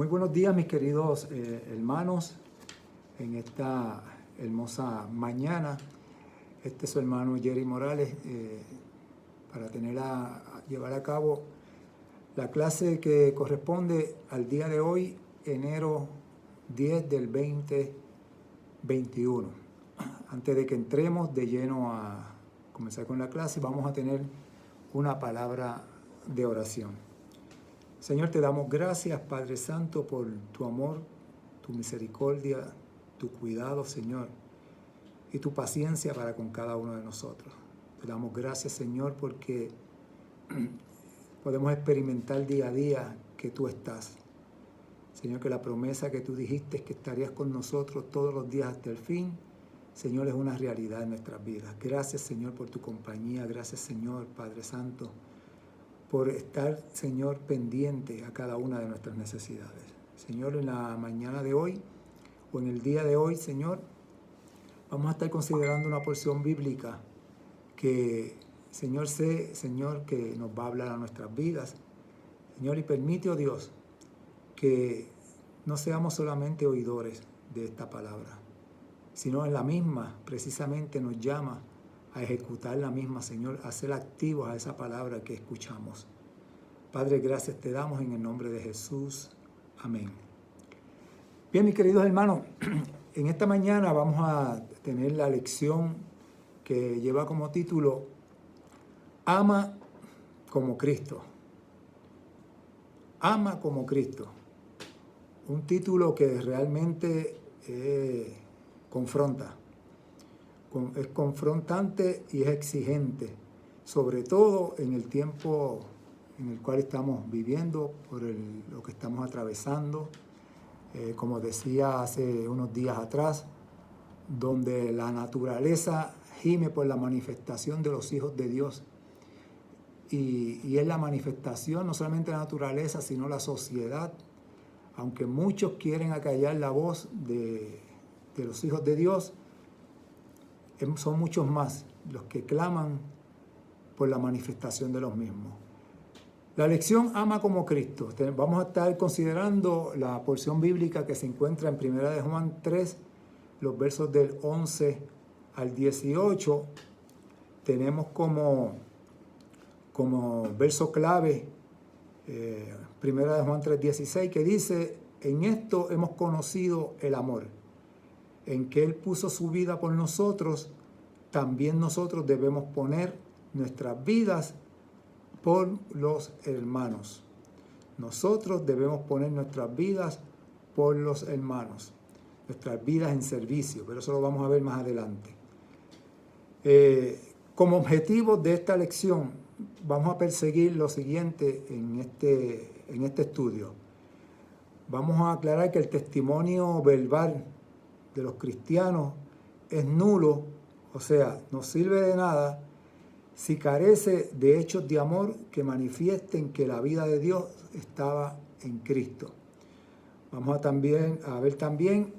Muy buenos días, mis queridos hermanos, en esta hermosa mañana. Este es su hermano Jerry Morales para llevar a cabo la clase que corresponde al día de hoy, enero 10 del 2021. Antes de que entremos de lleno a comenzar con la clase, vamos a tener una palabra de oración. Señor, te damos gracias, Padre Santo, por tu amor, tu misericordia, tu cuidado, Señor, y tu paciencia para con cada uno de nosotros. Te damos gracias, Señor, porque podemos experimentar día a día que tú estás. Señor, que la promesa que tú dijiste que estarías con nosotros todos los días hasta el fin, Señor, es una realidad en nuestras vidas. Gracias, Señor, por tu compañía. Gracias, Señor, Padre Santo, por estar, Señor, pendiente a cada una de nuestras necesidades. Señor, en la mañana de hoy, o en el día de hoy, Señor, vamos a estar considerando una porción bíblica que, Señor, que nos va a hablar a nuestras vidas. Señor, y permite, oh Dios, que no seamos solamente oidores de esta palabra, sino en la misma, precisamente nos llama a ejecutar la misma, Señor, a ser activos a esa palabra que escuchamos. Padre, gracias te damos en el nombre de Jesús. Amén. Bien, mis queridos hermanos, en esta mañana vamos a tener la lección que lleva como título Ama como Cristo. Ama como Cristo. Un título que realmente confronta. Es confrontante y es exigente, sobre todo en el tiempo en el cual estamos viviendo, lo que estamos atravesando, como decía hace unos días atrás, donde la naturaleza gime por la manifestación de los hijos de Dios. Y es la manifestación, no solamente la naturaleza, sino la sociedad. Aunque muchos quieren acallar la voz de los hijos de Dios, son muchos más los que claman por la manifestación de los mismos. La lección Ama como Cristo. Vamos a estar considerando la porción bíblica que se encuentra en 1 de Juan 3, los versos del 11 al 18. Tenemos como verso clave 1 de Juan 3, 16, que dice: en esto hemos conocido el amor, en que Él puso su vida por nosotros, también nosotros debemos poner nuestras vidas por los hermanos. Nosotros debemos poner nuestras vidas por los hermanos, nuestras vidas en servicio, pero eso lo vamos a ver más adelante. Como objetivo de esta lección, vamos a perseguir lo siguiente en este estudio. Vamos a aclarar que el testimonio verbal de los cristianos es nulo, o sea, no sirve de nada si carece de hechos de amor que manifiesten que la vida de Dios estaba en Cristo. Vamos a ver también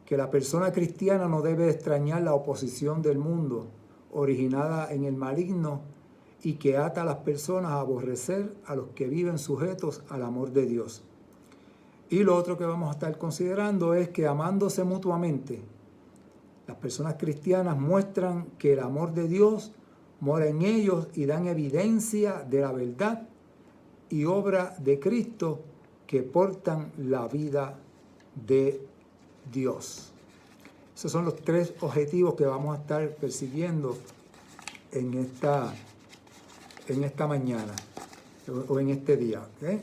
que la persona cristiana no debe extrañar la oposición del mundo originada en el maligno y que ata a las personas a aborrecer a los que viven sujetos al amor de Dios. Y lo otro que vamos a estar considerando es que amándose mutuamente, las personas cristianas muestran que el amor de Dios mora en ellos y dan evidencia de la verdad y obra de Cristo que portan la vida de Dios. Esos son los tres objetivos que vamos a estar persiguiendo en esta mañana o en este día. ¿Okay?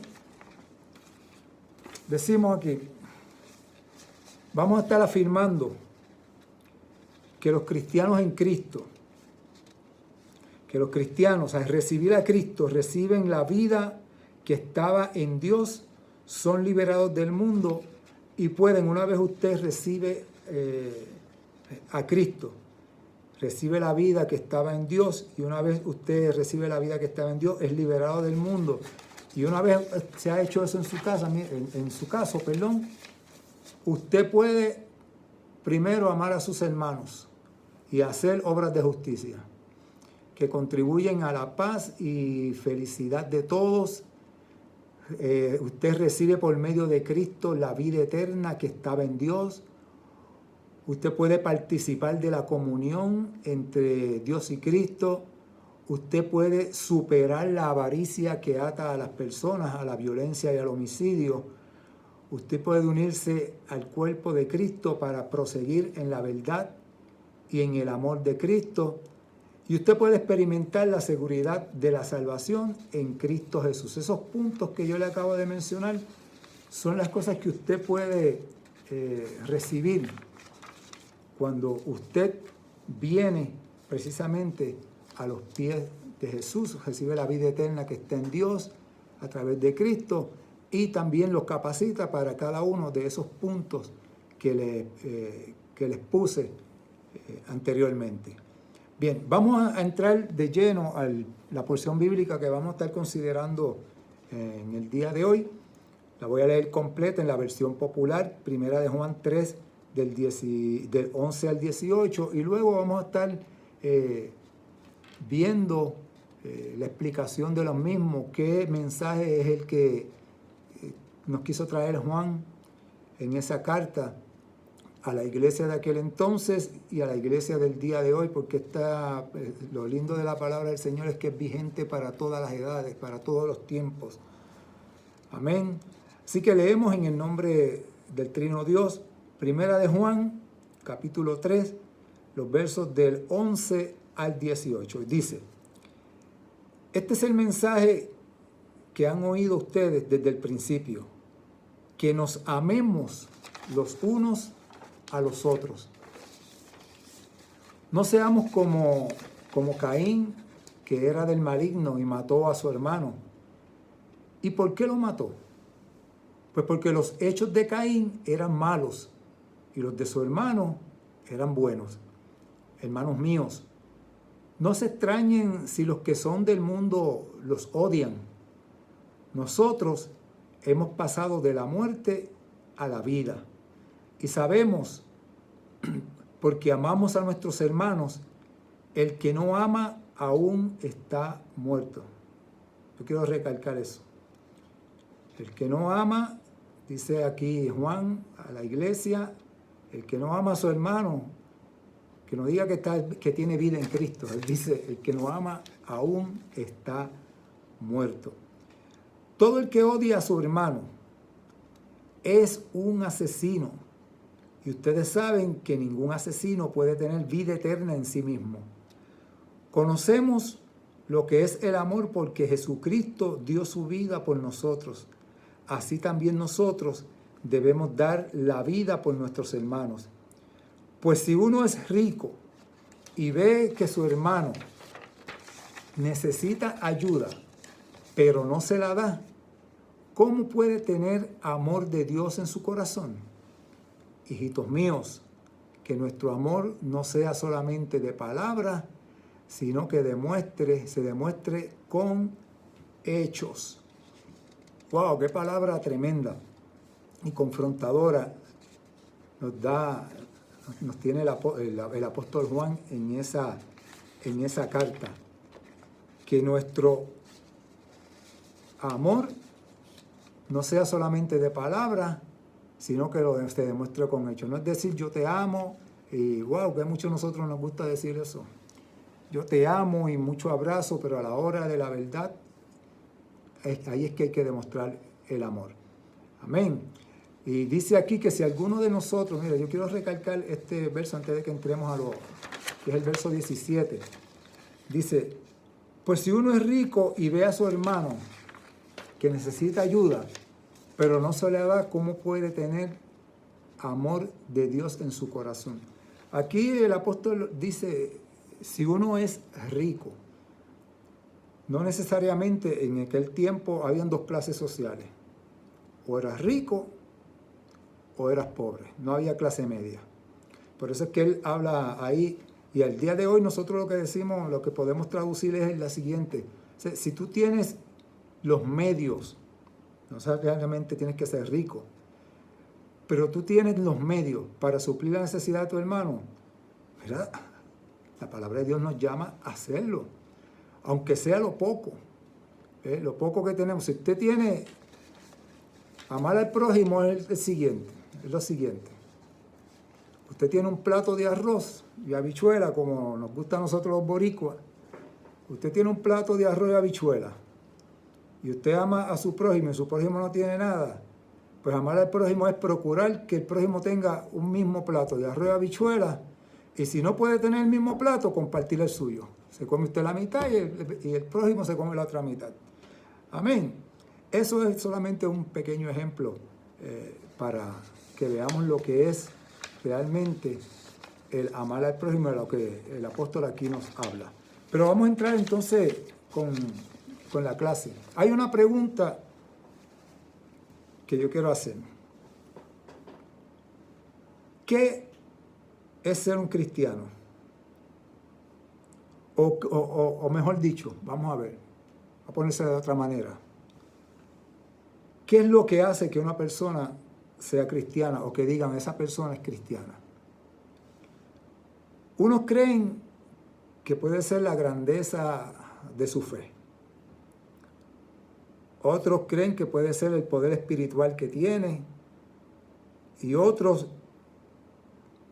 Decimos aquí, vamos a estar afirmando que los cristianos en Cristo, que los cristianos al recibir a Cristo reciben la vida que estaba en Dios, son liberados del mundo y pueden, una vez usted recibe a Cristo, recibe la vida que estaba en Dios, y una vez usted recibe la vida que estaba en Dios, es liberado del mundo. Y una vez se ha hecho eso en su caso, usted puede primero amar a sus hermanos y hacer obras de justicia que contribuyen a la paz y felicidad de todos, Usted recibe por medio de Cristo la vida eterna que estaba en Dios. Usted puede participar de la comunión entre Dios y Cristo. Usted puede superar la avaricia que ata a las personas, a la violencia y al homicidio. Usted puede unirse al cuerpo de Cristo para proseguir en la verdad y en el amor de Cristo. Y usted puede experimentar la seguridad de la salvación en Cristo Jesús. Esos puntos que yo le acabo de mencionar son las cosas que usted puede recibir cuando usted viene precisamente a los pies de Jesús, recibe la vida eterna que está en Dios a través de Cristo y también los capacita para cada uno de esos puntos que les puse anteriormente. Bien, vamos a entrar de lleno a la porción bíblica que vamos a estar considerando en el día de hoy. La voy a leer completa en la versión popular, primera de Juan 3, del 11 al 18, y luego vamos a estar viendo la explicación de los mismos, qué mensaje es el que nos quiso traer Juan en esa carta a la iglesia de aquel entonces y a la iglesia del día de hoy, porque lo lindo de la palabra del Señor es que es vigente para todas las edades, para todos los tiempos. Amén. Así que leemos en el nombre del Trino Dios, primera de Juan, capítulo 3, los versos del 11 al 18. Dice: este es el mensaje que han oído ustedes desde el principio, que nos amemos los unos a los otros. No seamos como Caín, que era del maligno y mató a su hermano. ¿Y por qué lo mató? Pues porque los hechos de Caín eran malos y los de su hermano eran buenos. Hermanos míos, no se extrañen si los que son del mundo los odian. Nosotros hemos pasado de la muerte a la vida. Y sabemos, porque amamos a nuestros hermanos, el que no ama aún está muerto. Yo quiero recalcar eso. El que no ama, dice aquí Juan a la iglesia, el que no ama a su hermano, que no diga que tiene vida en Cristo. Él dice, el que no ama aún está muerto. Todo el que odia a su hermano es un asesino. Y ustedes saben que ningún asesino puede tener vida eterna en sí mismo. Conocemos lo que es el amor porque Jesucristo dio su vida por nosotros. Así también nosotros debemos dar la vida por nuestros hermanos. Pues si uno es rico y ve que su hermano necesita ayuda, pero no se la da, ¿cómo puede tener amor de Dios en su corazón? Hijitos míos, que nuestro amor no sea solamente de palabra, sino que se demuestre con hechos. ¡Wow! ¡Qué palabra tremenda y confrontadora nos tiene el apóstol Juan en esa carta! Que nuestro amor no sea solamente de palabra, sino que se demuestre con hechos. No es decir yo te amo y wow, que a muchos de nosotros nos gusta decir eso. Yo te amo y mucho abrazo, pero a la hora de la verdad, ahí es que hay que demostrar el amor. Amén. Y dice aquí que si alguno de nosotros, mira, yo quiero recalcar este verso antes de que entremos que es el verso 17. Dice, pues si uno es rico y ve a su hermano que necesita ayuda, pero no se le da, ¿cómo puede tener amor de Dios en su corazón? Aquí el apóstol dice, si uno es rico, no necesariamente en aquel tiempo habían dos clases sociales. O eras rico o eras pobre. No había clase media. Por eso es que él habla ahí. Y al día de hoy nosotros lo que decimos, lo que podemos traducir es la siguiente. O sea, si tú tienes los medios, no necesariamente tienes que ser rico, pero tú tienes los medios para suplir la necesidad de tu hermano, ¿verdad? La palabra de Dios nos llama a hacerlo, aunque sea lo poco que tenemos. Si usted tiene Amar al prójimo es lo siguiente. Usted tiene un plato de arroz y habichuela, como nos gusta a nosotros los boricuas. Usted tiene un plato de arroz y habichuela y usted ama a su prójimo y su prójimo no tiene nada. Pues amar al prójimo es procurar que el prójimo tenga un mismo plato de arroz y habichuela, y si no puede tener el mismo plato, compartir el suyo. Se come usted la mitad y el prójimo se come la otra mitad. Amén. Eso es solamente un pequeño ejemplo para que veamos lo que es realmente el amar al prójimo, de lo que el apóstol aquí nos habla. Pero vamos a entrar entonces con la clase. Hay una pregunta que yo quiero hacer. ¿Qué es ser un cristiano? O mejor dicho, vamos a ver, a ponerse de otra manera. ¿Qué es lo que hace que una persona sea cristiana o que digan esa persona es cristiana? Unos creen que puede ser la grandeza de su fe. Otros creen que puede ser el poder espiritual que tiene. Y otros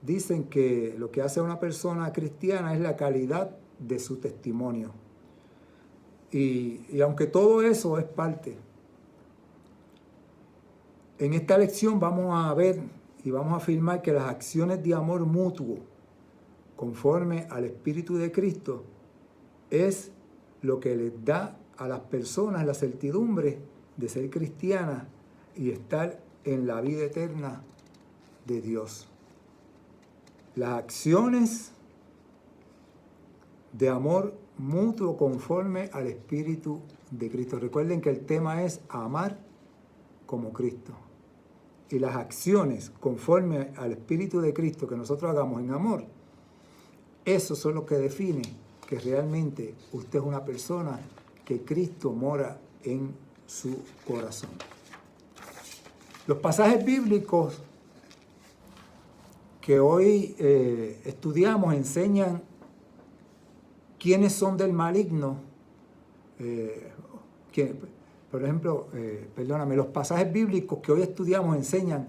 dicen que lo que hace a una persona cristiana es la calidad de su testimonio. Y aunque todo eso es parte, en esta lección vamos a ver y vamos a afirmar que las acciones de amor mutuo conforme al Espíritu de Cristo es lo que les da a las personas la certidumbre de ser cristianas y estar en la vida eterna de Dios. Las acciones de amor mutuo conforme al Espíritu de Cristo. Recuerden que el tema es amar como Cristo. Y las acciones conforme al Espíritu de Cristo que nosotros hagamos en amor, eso es lo que define que realmente usted es una persona que Cristo mora en su corazón. Los pasajes bíblicos que hoy estudiamos enseñan quiénes son del maligno. Por ejemplo, los pasajes bíblicos que hoy estudiamos enseñan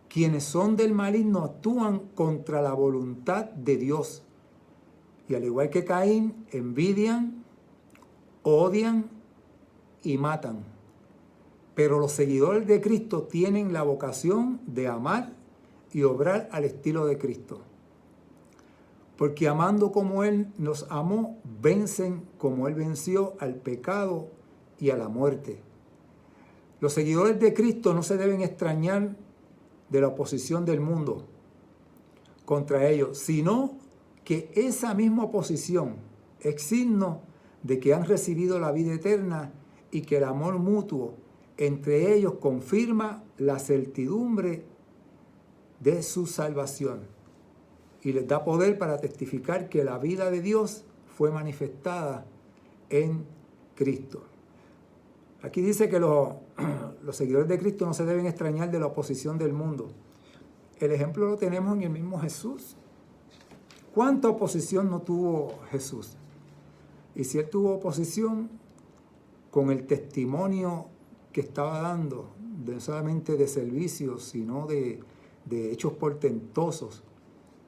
quienes son del maligno actúan contra la voluntad de Dios. Y al igual que Caín, envidian, odian y matan. Pero los seguidores de Cristo tienen la vocación de amar y obrar al estilo de Cristo. Porque amando como Él nos amó, vencen como Él venció al pecado y a la muerte. Los seguidores de Cristo no se deben extrañar de la oposición del mundo contra ellos, sino que esa misma oposición es signo de que han recibido la vida eterna y que el amor mutuo entre ellos confirma la certidumbre de su salvación y les da poder para testificar que la vida de Dios fue manifestada en Cristo. Aquí dice que los seguidores de Cristo no se deben extrañar de la oposición del mundo. El ejemplo lo tenemos en el mismo Jesús. ¿Cuánta oposición no tuvo Jesús? Y si Él tuvo oposición con el testimonio que estaba dando, no solamente de servicios, sino de hechos portentosos,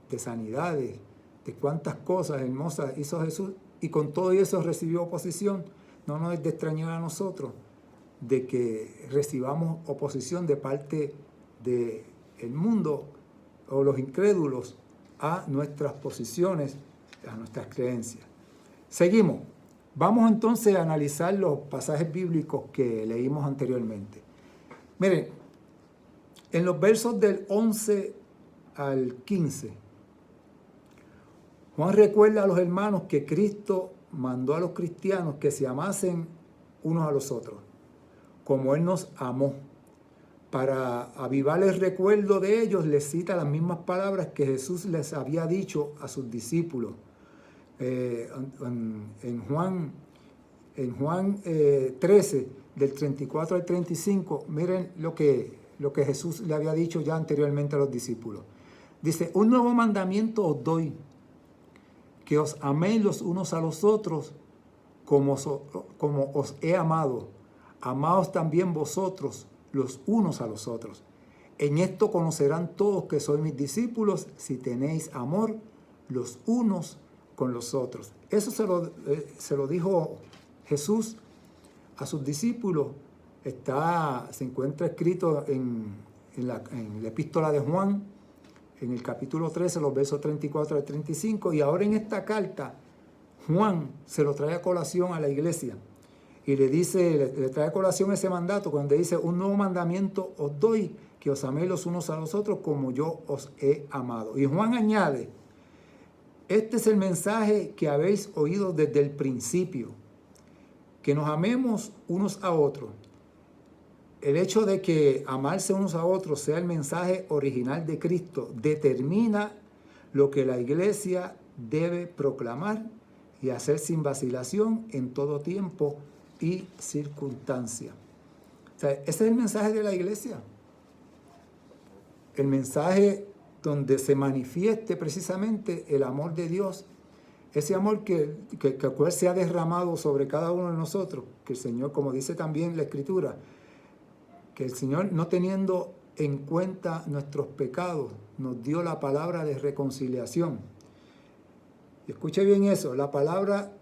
de sanidades, de cuántas cosas hermosas hizo Jesús, y con todo eso recibió oposición, no nos es de extrañar a nosotros de que recibamos oposición de parte del mundo o los incrédulos a nuestras posiciones, a nuestras creencias. Seguimos. Vamos entonces a analizar los pasajes bíblicos que leímos anteriormente. Miren, en los versos del 11 al 15, Juan recuerda a los hermanos que Cristo mandó a los cristianos que se amasen unos a los otros, como Él nos amó. Para avivar el recuerdo de ellos, les cita las mismas palabras que Jesús les había dicho a sus discípulos. En Juan 13, del 34 al 35, miren lo que Jesús le había dicho ya anteriormente a los discípulos. Dice, un nuevo mandamiento os doy, que os améis los unos a los otros como os he amado. Amaos también vosotros los unos a los otros. En esto conocerán todos que sois mis discípulos, si tenéis amor los unos con los otros. Eso se lo dijo Jesús a sus discípulos. Se encuentra escrito en la epístola de Juan, en el capítulo 13, los versos 34 al 35, y ahora en esta carta, Juan se lo trae a colación a la iglesia, y le trae a colación ese mandato, cuando dice, un nuevo mandamiento os doy, que os améis los unos a los otros, como yo os he amado. Y Juan añade, este es el mensaje que habéis oído desde el principio, que nos amemos unos a otros. El hecho de que amarse unos a otros sea el mensaje original de Cristo determina lo que la iglesia debe proclamar y hacer sin vacilación en todo tiempo y circunstancia. O sea, ese es el mensaje de la iglesia. El mensaje donde se manifieste precisamente el amor de Dios, ese amor que se ha derramado sobre cada uno de nosotros, que el Señor, como dice también la Escritura, que el Señor, no teniendo en cuenta nuestros pecados, nos dio la palabra de reconciliación. Y escuche bien eso, la palabra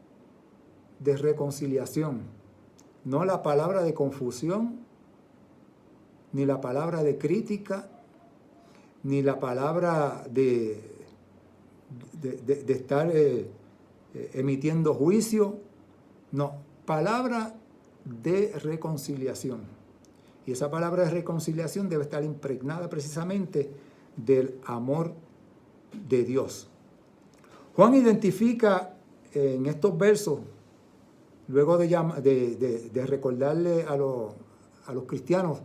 de reconciliación, no la palabra de confusión, ni la palabra de crítica, ni la palabra de estar emitiendo juicio, no, palabra de reconciliación. Y esa palabra de reconciliación debe estar impregnada precisamente del amor de Dios. Juan identifica en estos versos, luego de recordarle a los cristianos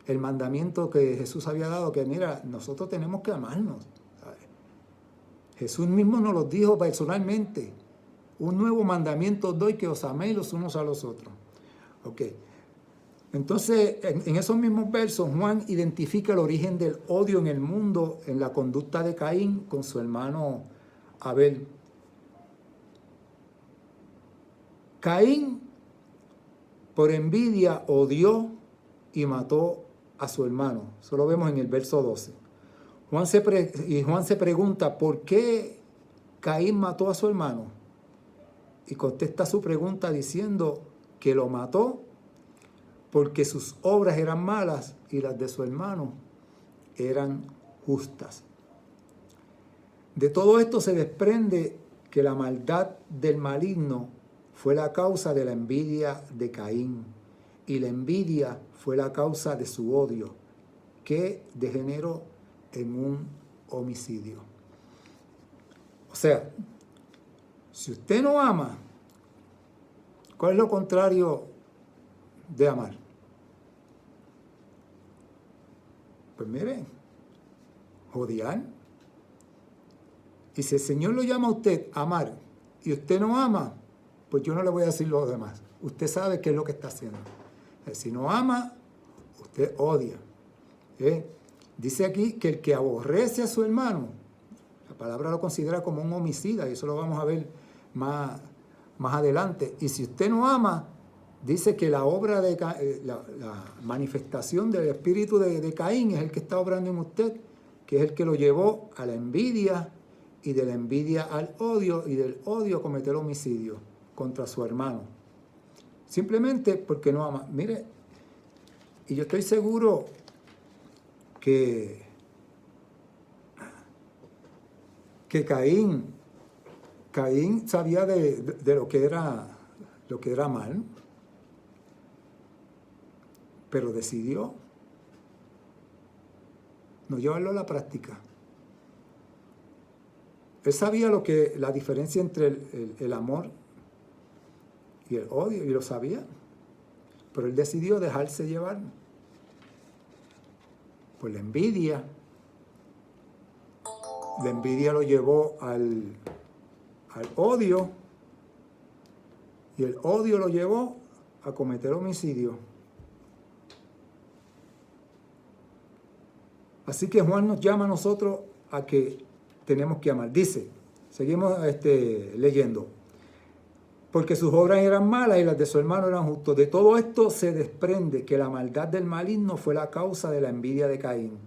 el mandamiento que Jesús había dado, que mira, nosotros tenemos que amarnos. ¿Sabes? Jesús mismo nos lo dijo personalmente. Un nuevo mandamiento os doy, que os améis los unos a los otros. Ok. Entonces, en esos mismos versos, Juan identifica el origen del odio en el mundo en la conducta de Caín con su hermano Abel. Caín, por envidia, odió y mató a su hermano. Eso lo vemos en el verso 12. Juan se pregunta, ¿por qué Caín mató a su hermano? Y contesta su pregunta diciendo que lo mató porque sus obras eran malas y las de su hermano eran justas. De todo esto se desprende que la maldad del maligno fue la causa de la envidia de Caín, y la envidia fue la causa de su odio, que degeneró en un homicidio. O sea, si usted no ama, ¿cuál es lo contrario de amar? Pues mire, odiar. Y si el Señor lo llama a usted a amar y usted no ama, pues yo no le voy a decir lo demás. Usted sabe qué es lo que está haciendo. Si no ama, usted odia. Dice aquí que el que aborrece a su hermano, la palabra lo considera como un homicida, y eso lo vamos a ver más adelante. Y si usted no ama, dice que la obra la manifestación del espíritu de Caín es el que está obrando en usted, que es el que lo llevó a la envidia, y de la envidia al odio, y del odio a cometer homicidio contra su hermano. Simplemente porque no ama. Mire, y yo estoy seguro que Caín sabía de lo que era mal, pero decidió no llevarlo a la práctica. Él sabía la diferencia entre el amor y el odio, y lo sabía, pero él decidió dejarse llevar por la envidia. La envidia lo llevó al odio, y el odio lo llevó a cometer homicidio. Así que Juan nos llama a nosotros a que tenemos que amar. Dice, seguimos leyendo. porque sus obras eran malas y las de su hermano eran justas. De todo esto se desprende que la maldad del maligno fue la causa de la envidia de Caín,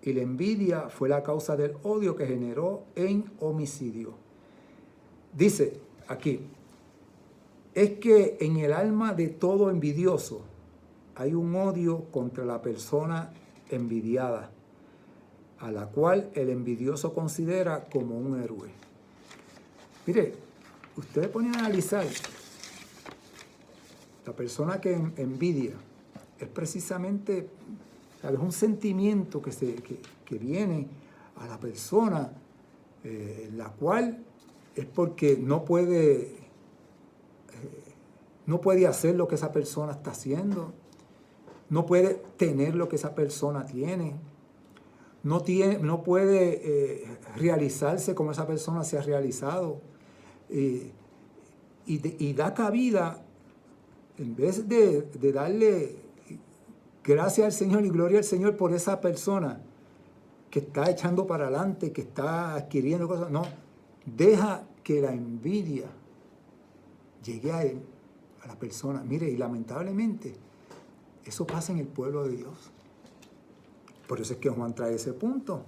y la envidia fue la causa del odio que generó en homicidio. Dice aquí, es que en el alma de todo envidioso hay un odio contra la persona envidiada, a la cual el envidioso considera como un héroe. Mire, ustedes ponen a analizar, la persona que envidia es precisamente, ¿sabes?, un sentimiento que viene a la persona, la cual es porque no puede hacer lo que esa persona está haciendo, no puede tener lo que esa persona tiene, no puede realizarse como esa persona se ha realizado, y da cabida, en vez de darle gracias al Señor y gloria al Señor por esa persona que está echando para adelante, que está adquiriendo cosas, no, deja que la envidia llegue a él, a la persona. Mire, y lamentablemente eso pasa en el pueblo de Dios. Por eso es que Juan trae ese punto,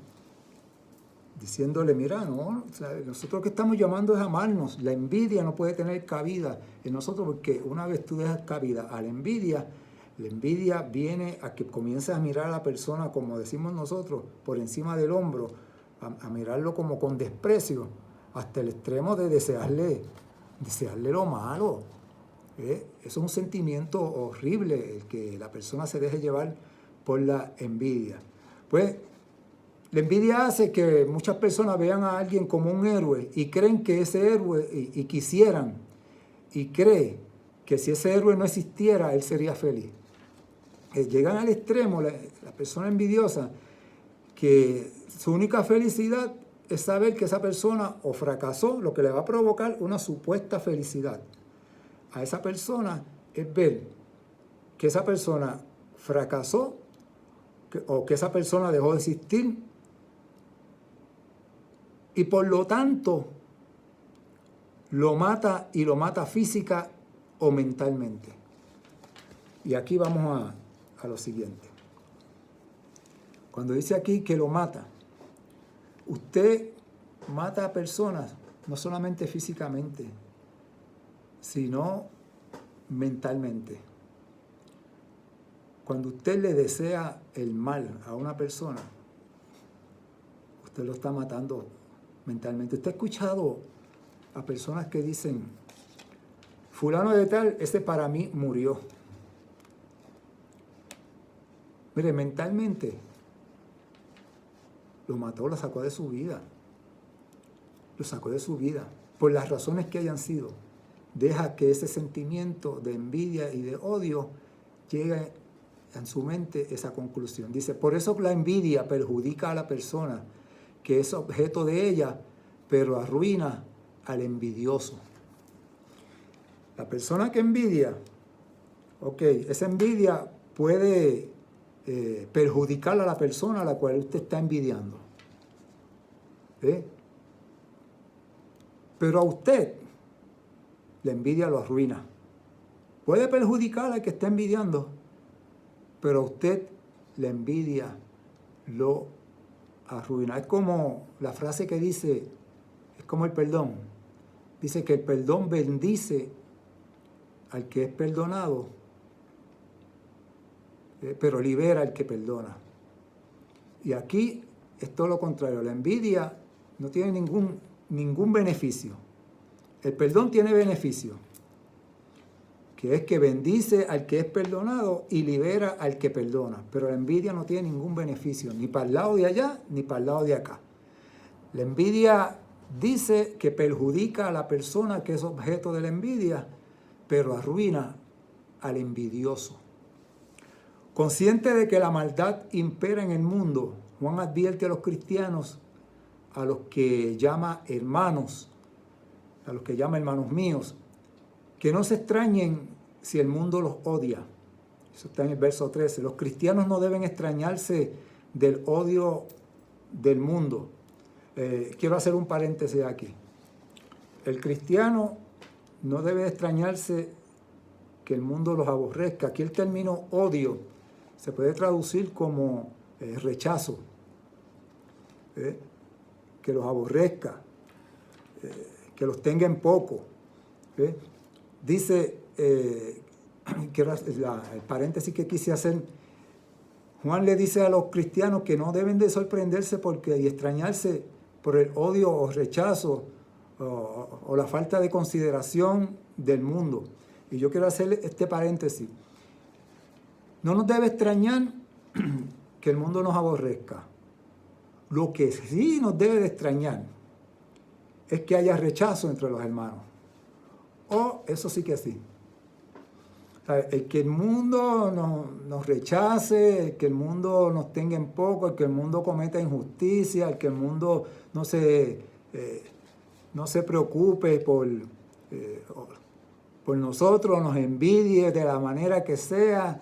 diciéndole, mira, no, o sea, nosotros que estamos llamando es amarnos. La envidia no puede tener cabida en nosotros, porque una vez tú dejas cabida a la envidia viene a que comiences a mirar a la persona, como decimos nosotros, por encima del hombro, a mirarlo como con desprecio, hasta el extremo de desearle lo malo. Eso es un sentimiento horrible, el que la persona se deje llevar por la envidia. Pues la envidia hace que muchas personas vean a alguien como un héroe y creen que ese héroe, y quisieran, y cree que si ese héroe no existiera, él sería feliz. Llegan al extremo, la persona envidiosa, que su única felicidad es saber que esa persona o fracasó, lo que le va a provocar una supuesta felicidad a esa persona es ver que esa persona fracasó, o que esa persona dejó de existir, y por lo tanto lo mata, y lo mata física o mentalmente. Y aquí vamos a lo siguiente. Cuando dice aquí que lo mata, usted mata a personas no solamente físicamente, sino mentalmente. Cuando usted le desea el mal a una persona, usted lo está matando mentalmente. Usted ha escuchado a personas que dicen, fulano de tal, ese para mí murió. Mire, mentalmente lo mató, lo sacó de su vida. Lo sacó de su vida, por las razones que hayan sido. Deja que ese sentimiento de envidia y de odio llegue en su mente esa conclusión. Dice, por eso la envidia perjudica a la persona que es objeto de ella, pero arruina al envidioso. La persona que envidia, esa envidia puede perjudicar a la persona a la cual usted está envidiando. Pero a usted la envidia lo arruina. Puede perjudicar al que está envidiando, pero a usted la envidia lo arruina. Es como la frase que dice, es como el perdón. Dice que el perdón bendice al que es perdonado, pero libera al que perdona. Y aquí es todo lo contrario. La envidia no tiene ningún beneficio. El perdón tiene beneficio, que es que bendice al que es perdonado y libera al que perdona. Pero la envidia no tiene ningún beneficio, ni para el lado de allá, ni para el lado de acá. La envidia dice que perjudica a la persona que es objeto de la envidia, pero arruina al envidioso. Consciente de que la maldad impera en el mundo, Juan advierte a los cristianos, a los que llama hermanos, a los que llama hermanos míos, que no se extrañen si el mundo los odia. Eso está en el verso 13. Los cristianos no deben extrañarse del odio del mundo. Quiero hacer un paréntesis aquí. El cristiano no debe extrañarse que el mundo los aborrezca. Aquí el término odio se puede traducir como rechazo, que los aborrezca, que los tenga en poco. Dice, que el paréntesis que quise hacer, Juan le dice a los cristianos que no deben de sorprenderse y extrañarse por el odio o rechazo o la falta de consideración del mundo. Y yo quiero hacer este paréntesis. No nos debe extrañar que el mundo nos aborrezca. Lo que sí nos debe de extrañar es que haya rechazo entre los hermanos. Eso sí que sí. El que el mundo nos rechace, el que el mundo nos tenga en poco, el que el mundo cometa injusticia, el que el mundo no se preocupe por nosotros, nos envidie de la manera que sea,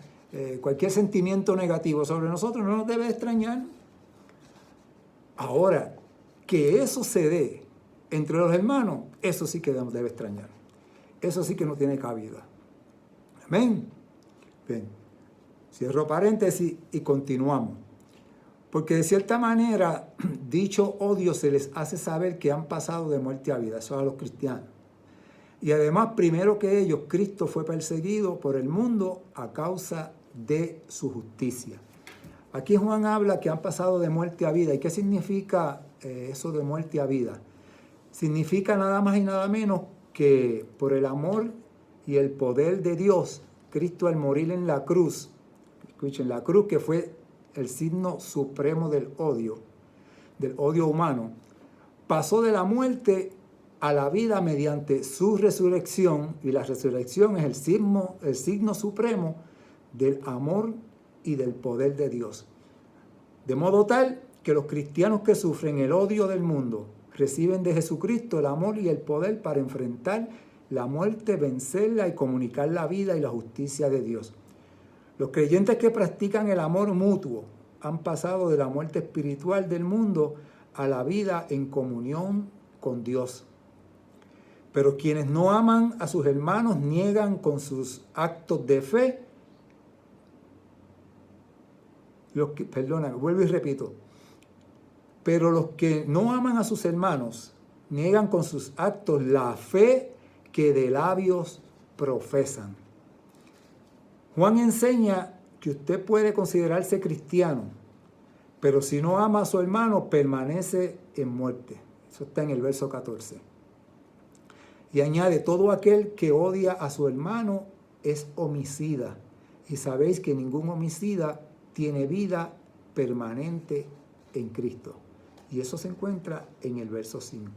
cualquier sentimiento negativo sobre nosotros no nos debe extrañar. Ahora, que eso se dé entre los hermanos, eso sí que nos debe extrañar. Eso sí que no tiene cabida. Amén. Bien. Cierro paréntesis y continuamos. Porque de cierta manera, dicho odio se les hace saber que han pasado de muerte a vida. Eso a los cristianos. Y además, primero que ellos, Cristo fue perseguido por el mundo a causa de su justicia. Aquí Juan habla que han pasado de muerte a vida. ¿Y qué significa eso de muerte a vida? Significa nada más y nada menos que por el amor y el poder de Dios, Cristo al morir en la cruz, escuchen, la cruz que fue el signo supremo del odio humano, pasó de la muerte a la vida mediante su resurrección, y la resurrección es el signo supremo del amor y del poder de Dios. De modo tal que los cristianos que sufren el odio del mundo reciben de Jesucristo el amor y el poder para enfrentar la muerte, vencerla y comunicar la vida y la justicia de Dios. Los creyentes que practican el amor mutuo han pasado de la muerte espiritual del mundo a la vida en comunión con Dios. Pero quienes no aman a sus hermanos niegan con sus actos de fe. Vuelvo y repito. Pero los que no aman a sus hermanos niegan con sus actos la fe que de labios profesan. Juan enseña que usted puede considerarse cristiano, pero si no ama a su hermano, permanece en muerte. Eso está en el verso 14. Y añade, todo aquel que odia a su hermano es homicida. Y sabéis que ningún homicida tiene vida permanente en Cristo. Y eso se encuentra en el verso 5.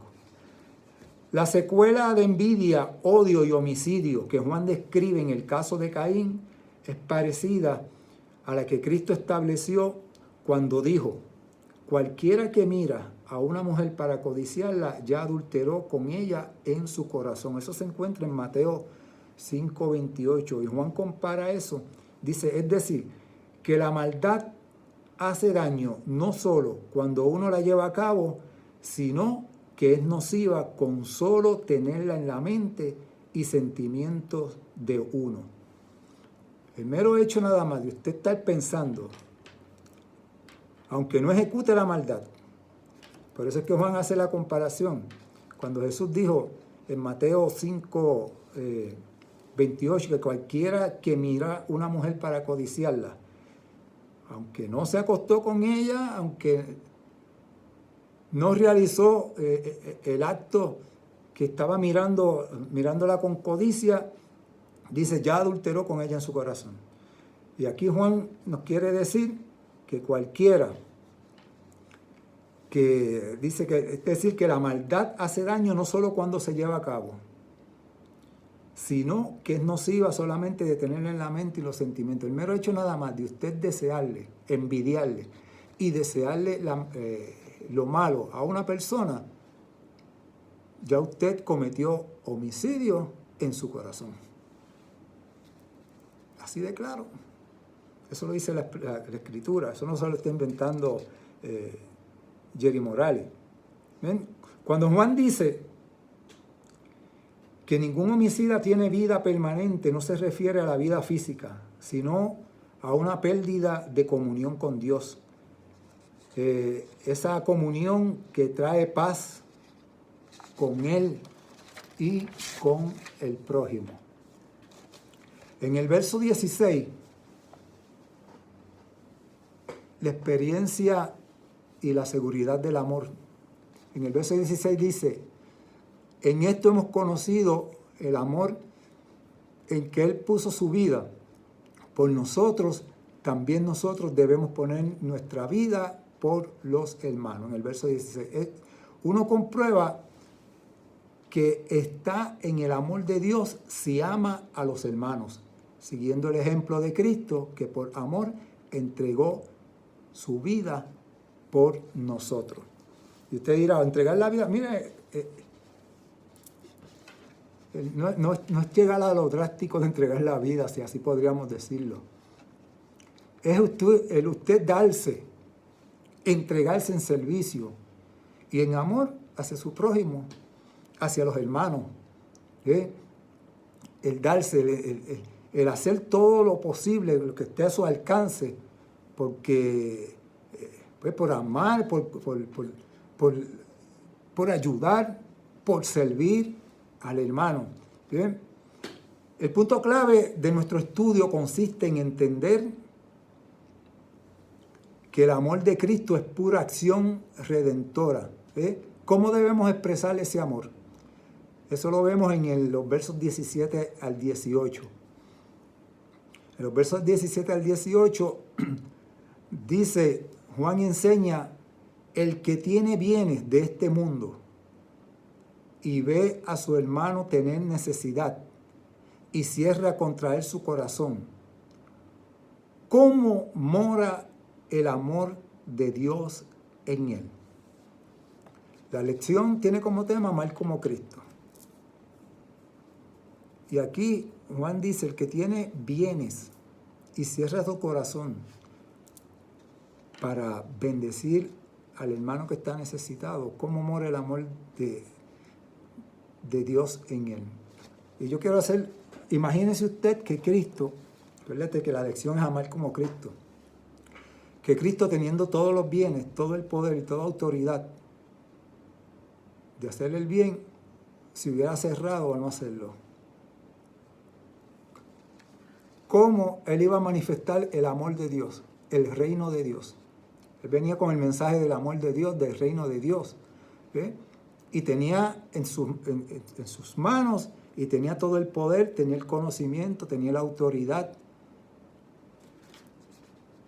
La secuela de envidia, odio y homicidio que Juan describe en el caso de Caín es parecida a la que Cristo estableció cuando dijo, cualquiera que mira a una mujer para codiciarla ya adulteró con ella en su corazón. Eso se encuentra en Mateo 5:28. Y Juan compara eso. Dice, es decir, que la maldad hace daño no solo cuando uno la lleva a cabo, sino que es nociva con solo tenerla en la mente y sentimientos de uno. El mero hecho nada más de usted estar pensando, aunque no ejecute la maldad. Por eso es que Juan hace la comparación. Cuando Jesús dijo en Mateo 5:28 que cualquiera que mira una mujer para codiciarla, aunque no se acostó con ella, aunque no realizó el acto que estaba mirándola con codicia, dice, ya adulteró con ella en su corazón. Y aquí Juan nos quiere decir que cualquiera que dice que, es decir, que la maldad hace daño no solo cuando se lleva a cabo, sino que es nociva solamente de tenerla en la mente y los sentimientos. El mero hecho nada más de usted desearle, envidiarle y desearle lo malo a una persona, ya usted cometió homicidio en su corazón. Así de claro. Eso lo dice la Escritura. Eso no se lo está inventando Jerry Morales. ¿Ven? Cuando Juan dice Que ningún homicida tiene vida permanente no se refiere a la vida física, sino a una pérdida de comunión con Dios. Esa comunión que trae paz con Él y con el prójimo. En el verso 16, la experiencia y la seguridad del amor. En el verso 16 dice: en esto hemos conocido el amor en que Él puso su vida por nosotros. También nosotros debemos poner nuestra vida por los hermanos. En el verso 16, uno comprueba que está en el amor de Dios si ama a los hermanos, siguiendo el ejemplo de Cristo, que por amor entregó su vida por nosotros. Y usted dirá, entregar la vida, mire, no es llegar a lo drástico de entregar la vida, si así podríamos decirlo. Es usted darse, entregarse en servicio y en amor hacia su prójimo, hacia los hermanos. El darse, el hacer todo lo posible, lo que esté a su alcance, porque pues por amar, por ayudar, por servir al hermano. ¿Bien? El punto clave de nuestro estudio consiste en entender que el amor de Cristo es pura acción redentora. ¿Cómo debemos expresar ese amor? Eso lo vemos en los versos 17 al 18. En los versos 17 al 18 dice, Juan enseña: el que tiene bienes de este mundo y ve a su hermano tener necesidad y cierra contra él su corazón, ¿cómo mora el amor de Dios en él? La lección tiene como tema amar como Cristo. Y aquí Juan dice: el que tiene bienes y cierra su corazón para bendecir al hermano que está necesitado, ¿cómo mora el amor de Dios en él? Y yo quiero imagínese usted que Cristo, acuérdate que la lección es amar como Cristo, que Cristo, teniendo todos los bienes, todo el poder y toda autoridad de hacer el bien, se hubiera cerrado a no hacerlo. ¿Cómo Él iba a manifestar el amor de Dios, el reino de Dios? Él venía con el mensaje del amor de Dios, del reino de Dios. Y tenía en sus manos, y tenía todo el poder, tenía el conocimiento, tenía la autoridad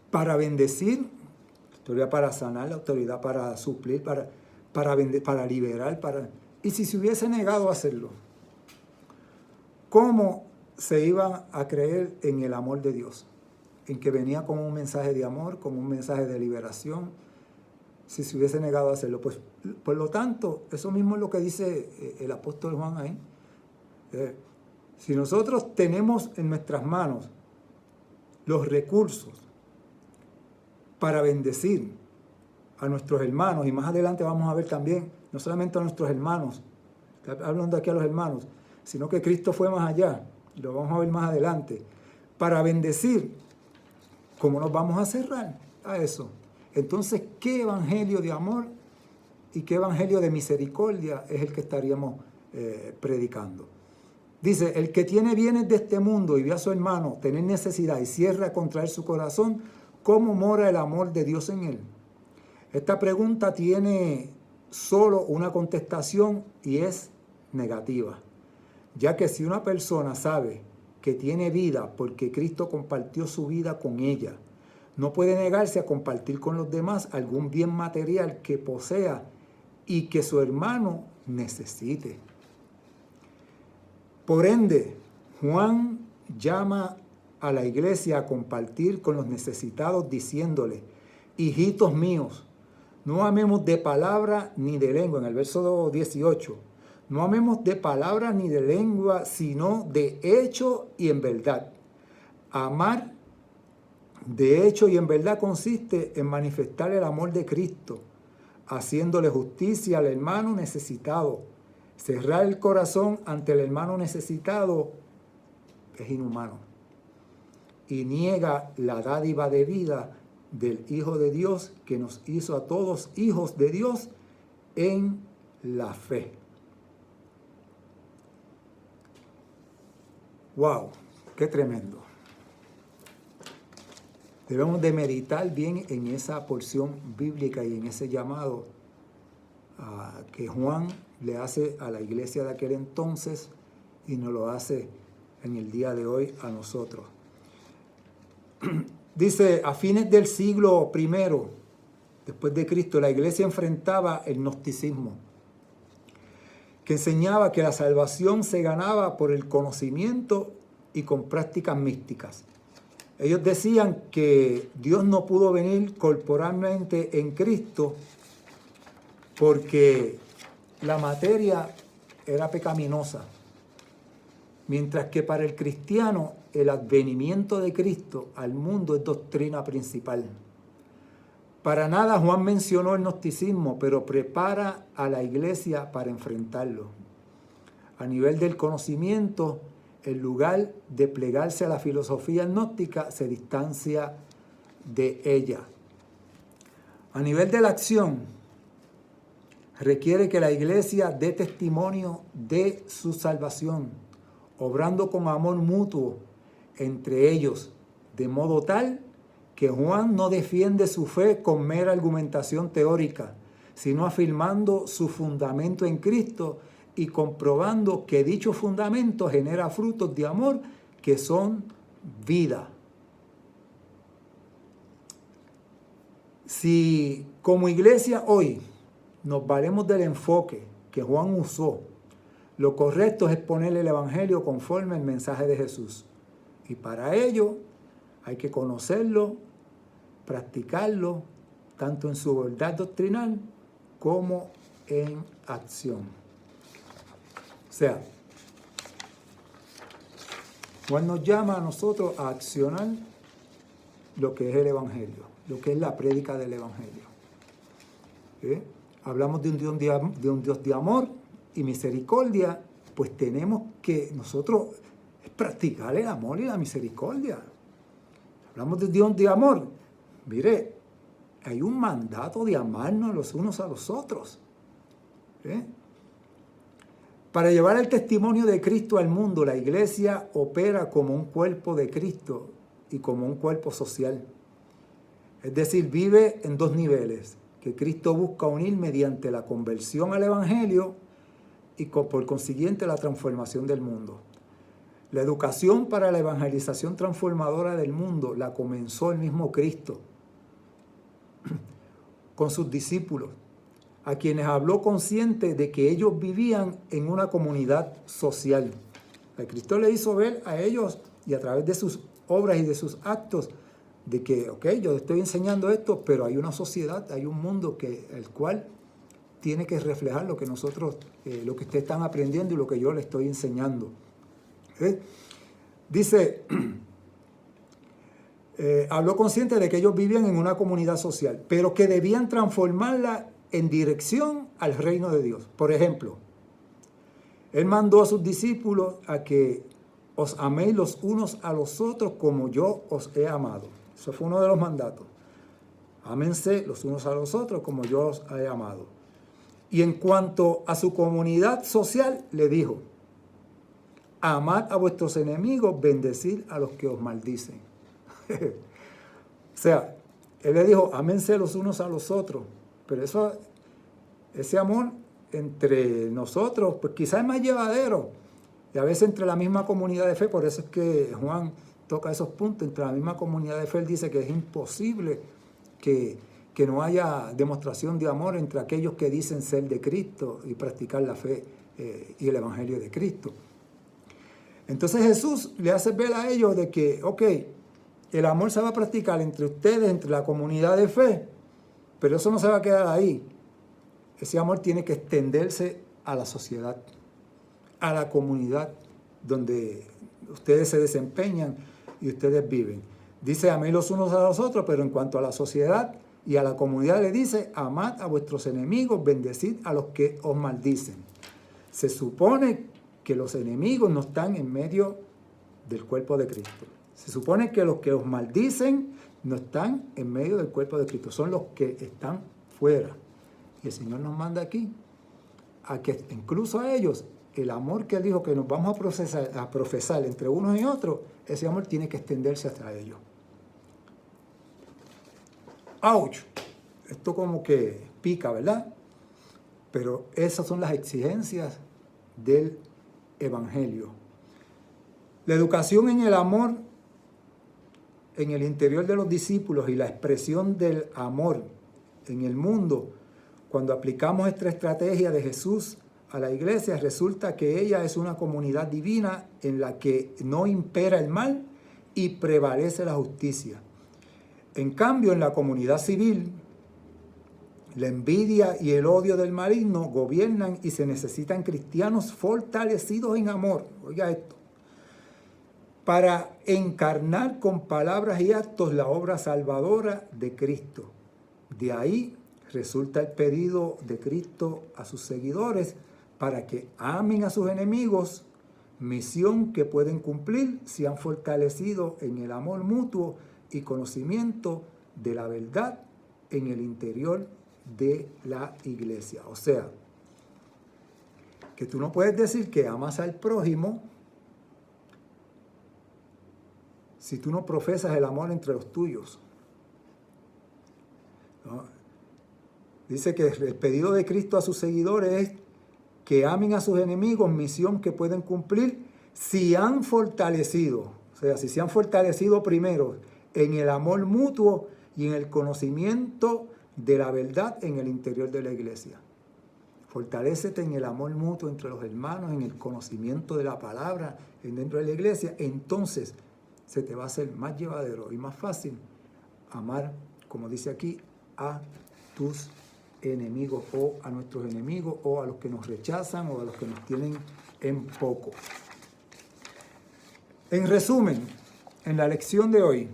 para bendecir, la autoridad para sanar, la autoridad para suplir, para liberar. Y si se hubiese negado a hacerlo, ¿cómo se iba a creer en el amor de Dios? En que venía como un mensaje de amor, como un mensaje de liberación, si se hubiese negado a hacerlo. Pues, por lo tanto, eso mismo es lo que dice el apóstol Juan ahí. Si nosotros tenemos en nuestras manos los recursos para bendecir a nuestros hermanos, y más adelante vamos a ver también, no solamente a nuestros hermanos, hablando aquí a los hermanos, sino que Cristo fue más allá, y lo vamos a ver más adelante, para bendecir, ¿cómo nos vamos a cerrar a eso? Entonces, ¿qué evangelio de amor y qué evangelio de misericordia es el que estaríamos predicando? Dice, el que tiene bienes de este mundo y ve a su hermano tener necesidad y cierra contra él su corazón, ¿cómo mora el amor de Dios en él? Esta pregunta tiene solo una contestación y es negativa, ya que si una persona sabe que tiene vida porque Cristo compartió su vida con ella, no puede negarse a compartir con los demás algún bien material que posea y que su hermano necesite. Por ende, Juan llama a la iglesia a compartir con los necesitados diciéndole: hijitos míos, no amemos de palabra ni de lengua, en el verso 18, no amemos de palabra ni de lengua, sino de hecho y en verdad. Amar de hecho y en verdad consiste en manifestar el amor de Cristo, haciéndole justicia al hermano necesitado, Cerrar el corazón ante el hermano necesitado es inhumano y niega la dádiva de vida del Hijo de Dios que nos hizo a todos hijos de Dios en la fe. ¡Wow! ¡Qué tremendo! Debemos de meditar bien en esa porción bíblica y en ese llamado que Juan le hace a la iglesia de aquel entonces y nos lo hace en el día de hoy a nosotros. Dice, a fines del siglo I, después de Cristo, la iglesia enfrentaba el gnosticismo, que enseñaba que la salvación se ganaba por el conocimiento y con prácticas místicas. Ellos decían que Dios no pudo venir corporalmente en Cristo porque la materia era pecaminosa, mientras que para el cristiano el advenimiento de Cristo al mundo es doctrina principal. Para nada Juan mencionó el gnosticismo, pero prepara a la iglesia para enfrentarlo. A nivel del conocimiento, en lugar de plegarse a la filosofía gnóstica, se distancia de ella. A nivel de la acción, requiere que la iglesia dé testimonio de su salvación, obrando con amor mutuo entre ellos, de modo tal que Juan no defiende su fe con mera argumentación teórica, sino afirmando su fundamento en Cristo y comprobando que dicho fundamento genera frutos de amor que son vida. Si como iglesia hoy nos valemos del enfoque que Juan usó, lo correcto es exponer el evangelio conforme al mensaje de Jesús. Y para ello hay que conocerlo, practicarlo, tanto en su verdad doctrinal como en acción. O sea, Juan nos llama a nosotros a accionar lo que es el evangelio, lo que es la prédica del evangelio. Hablamos de un Dios de amor y misericordia, pues tenemos que nosotros practicar el amor y la misericordia. Hablamos de Dios de amor. Mire, hay un mandato de amarnos los unos a los otros. Para llevar el testimonio de Cristo al mundo, la iglesia opera como un cuerpo de Cristo y como un cuerpo social. Es decir, vive en dos niveles, que Cristo busca unir mediante la conversión al evangelio y por consiguiente la transformación del mundo. La educación para la evangelización transformadora del mundo la comenzó el mismo Cristo con sus discípulos, a quienes habló consciente de que ellos vivían en una comunidad social. El Cristo le hizo ver a ellos y a través de sus obras y de sus actos de que, yo estoy enseñando esto, pero hay una sociedad, hay un mundo el cual tiene que reflejar lo que nosotros, lo que ustedes están aprendiendo y lo que yo les estoy enseñando. Dice, habló consciente de que ellos vivían en una comunidad social, pero que debían transformarla en dirección al reino de Dios. Por ejemplo, Él mandó a sus discípulos a que os améis los unos a los otros como yo os he amado. Eso fue uno de los mandatos. Ámense los unos a los otros como yo os he amado. Y en cuanto a su comunidad social, le dijo, amad a vuestros enemigos, bendecid a los que os maldicen. O sea, Él le dijo, ámense los unos a los otros. Pero ese amor entre nosotros, pues quizás es más llevadero. Y a veces entre la misma comunidad de fe, por eso es que Juan toca esos puntos, entre la misma comunidad de fe, Él dice que es imposible que no haya demostración de amor entre aquellos que dicen ser de Cristo y practicar la fe y el evangelio de Cristo. Entonces Jesús le hace ver a ellos de que, el amor se va a practicar entre ustedes, entre la comunidad de fe, pero eso no se va a quedar ahí. Ese amor tiene que extenderse a la sociedad, a la comunidad donde ustedes se desempeñan y ustedes viven. Dice, amén los unos a los otros, pero en cuanto a la sociedad y a la comunidad le dice, amad a vuestros enemigos, bendecid a los que os maldicen. O Se supone que los enemigos no están en medio del cuerpo de Cristo. Se supone que los que os maldicen no están en medio del cuerpo de Cristo, son los que están fuera. Y el Señor nos manda aquí a que incluso a ellos, el amor que Él dijo que nos vamos a profesar entre unos y otros, ese amor tiene que extenderse hasta ellos. ¡Auch! Esto como que pica, ¿verdad? Pero esas son las exigencias del Evangelio. La educación en el amor en el interior de los discípulos y la expresión del amor en el mundo, cuando aplicamos esta estrategia de Jesús a la iglesia, resulta que ella es una comunidad divina en la que no impera el mal y prevalece la justicia. En cambio, en la comunidad civil, la envidia y el odio del maligno gobiernan y se necesitan cristianos fortalecidos en amor. Oiga esto. Para encarnar con palabras y actos la obra salvadora de Cristo. De ahí resulta el pedido de Cristo a sus seguidores para que amen a sus enemigos, misión que pueden cumplir si han fortalecido en el amor mutuo y conocimiento de la verdad en el interior de la iglesia. O sea, que tú no puedes decir que amas al prójimo si tú no profesas el amor entre los tuyos. ¿No? Dice que el pedido de Cristo a sus seguidores es que amen a sus enemigos, misión que pueden cumplir si han fortalecido, o sea, si se han fortalecido primero en el amor mutuo y en el conocimiento de la verdad en el interior de la iglesia. Fortalécete en el amor mutuo entre los hermanos, en el conocimiento de la palabra dentro de la iglesia, entonces se te va a hacer más llevadero y más fácil amar, como dice aquí, a tus enemigos o a nuestros enemigos o a los que nos rechazan o a los que nos tienen en poco. En resumen, en la lección de hoy,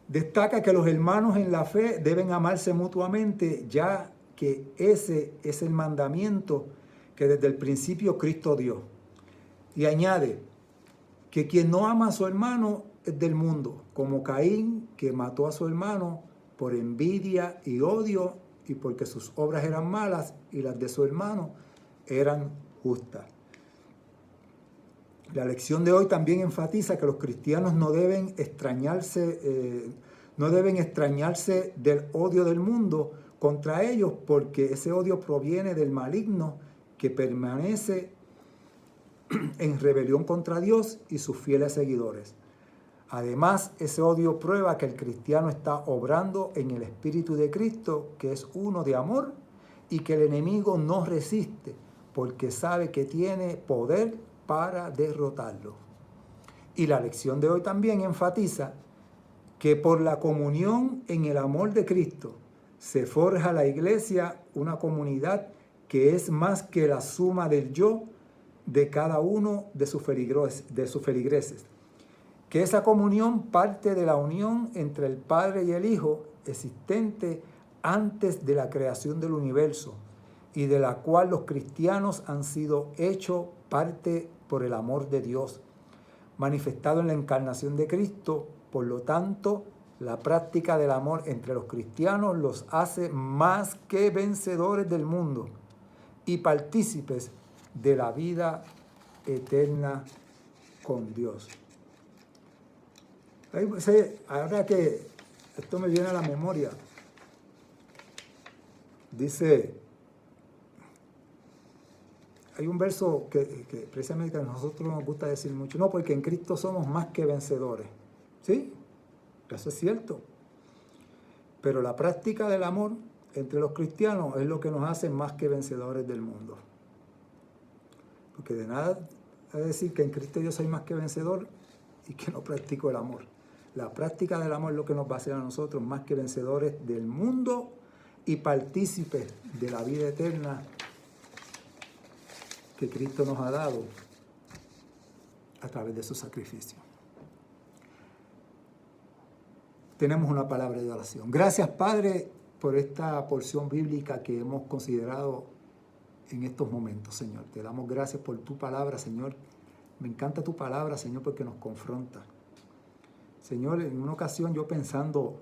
destaca que los hermanos en la fe deben amarse mutuamente, ya que ese es el mandamiento que desde el principio Cristo dio. Y añade que quien no ama a su hermano es del mundo, como Caín, que mató a su hermano por envidia y odio y porque sus obras eran malas y las de su hermano eran justas. La lección de hoy también enfatiza que los cristianos no deben extrañarse del odio del mundo contra ellos, porque ese odio proviene del maligno que permanece en rebelión contra Dios y sus fieles seguidores. Además, ese odio prueba que el cristiano está obrando en el Espíritu de Cristo, que es uno de amor, y que el enemigo no resiste, porque sabe que tiene poder para derrotarlo. Y la lección de hoy también enfatiza que por la comunión en el amor de Cristo se forja la iglesia, una comunidad que es más que la suma del yo de cada uno de sus feligreses. Que esa comunión parte de la unión entre el Padre y el Hijo existente antes de la creación del universo y de la cual los cristianos han sido hechos parte por el amor de Dios, manifestado en la encarnación de Cristo. Por lo tanto, la práctica del amor entre los cristianos los hace más que vencedores del mundo y partícipes de la vida eterna con Dios. Ahora que esto me viene a la memoria, dice, hay un verso que precisamente a nosotros nos gusta decir mucho, no, porque en Cristo somos más que vencedores. ¿Sí? Eso es cierto. Pero la práctica del amor entre los cristianos es lo que nos hace más que vencedores del mundo. Porque de nada es decir que en Cristo yo soy más que vencedor y que no practico el amor. La práctica del amor es lo que nos va a hacer a nosotros más que vencedores del mundo y partícipes de la vida eterna que Cristo nos ha dado a través de su sacrificio. Tenemos una palabra de oración. Gracias, Padre, por esta porción bíblica que hemos considerado en estos momentos, Señor. Te damos gracias por tu palabra, Señor. Me encanta tu palabra, Señor, porque nos confronta. Señor, en una ocasión yo pensando,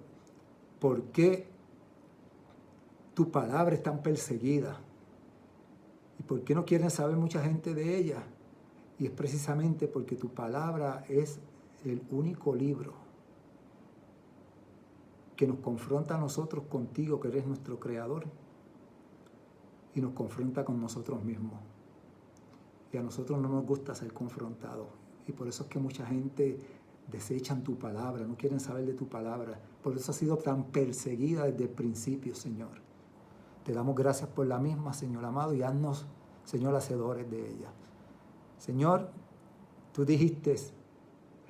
¿por qué tu palabra es tan perseguida? ¿Y por qué no quieren saber mucha gente de ella? Y es precisamente porque tu palabra es el único libro que nos confronta a nosotros contigo, que eres nuestro creador, y nos confronta con nosotros mismos. Y a nosotros no nos gusta ser confrontados. Y por eso es que mucha gente desechan tu palabra, no quieren saber de tu palabra. Por eso ha sido tan perseguida desde el principio, Señor. Te damos gracias por la misma, Señor amado, y haznos, Señor, hacedores de ella. Señor, tú dijiste,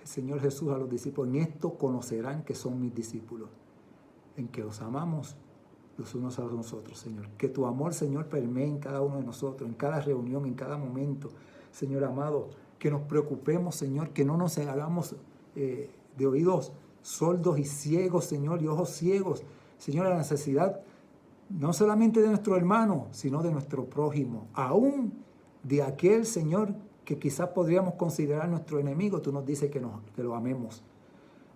Señor Jesús, a los discípulos, en esto conocerán que son mis discípulos, en que los amamos los unos a los nosotros, Señor. Que tu amor, Señor, permee en cada uno de nosotros, en cada reunión, en cada momento, Señor amado. Que nos preocupemos, Señor, que no nos hagamos de oídos sordos y ciegos, Señor, y ojos ciegos, Señor, a la necesidad no solamente de nuestro hermano, sino de nuestro prójimo, aún de aquel, Señor, que quizás podríamos considerar nuestro enemigo. Tú nos dices que lo amemos.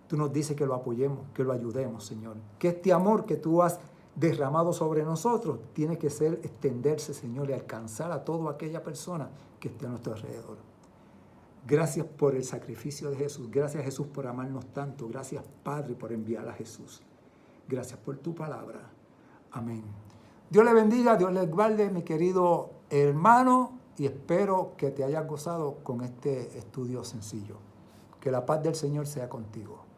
Tú nos dices que lo apoyemos, que lo ayudemos, Señor. Que este amor que tú has derramado sobre nosotros tiene que extenderse, Señor, y alcanzar a toda aquella persona que esté a nuestro alrededor. Gracias por el sacrificio de Jesús. Gracias, Jesús, por amarnos tanto. Gracias, Padre, por enviar a Jesús. Gracias por tu palabra. Amén. Dios le bendiga, Dios le guarde, mi querido hermano, y espero que te hayas gozado con este estudio sencillo. Que la paz del Señor sea contigo.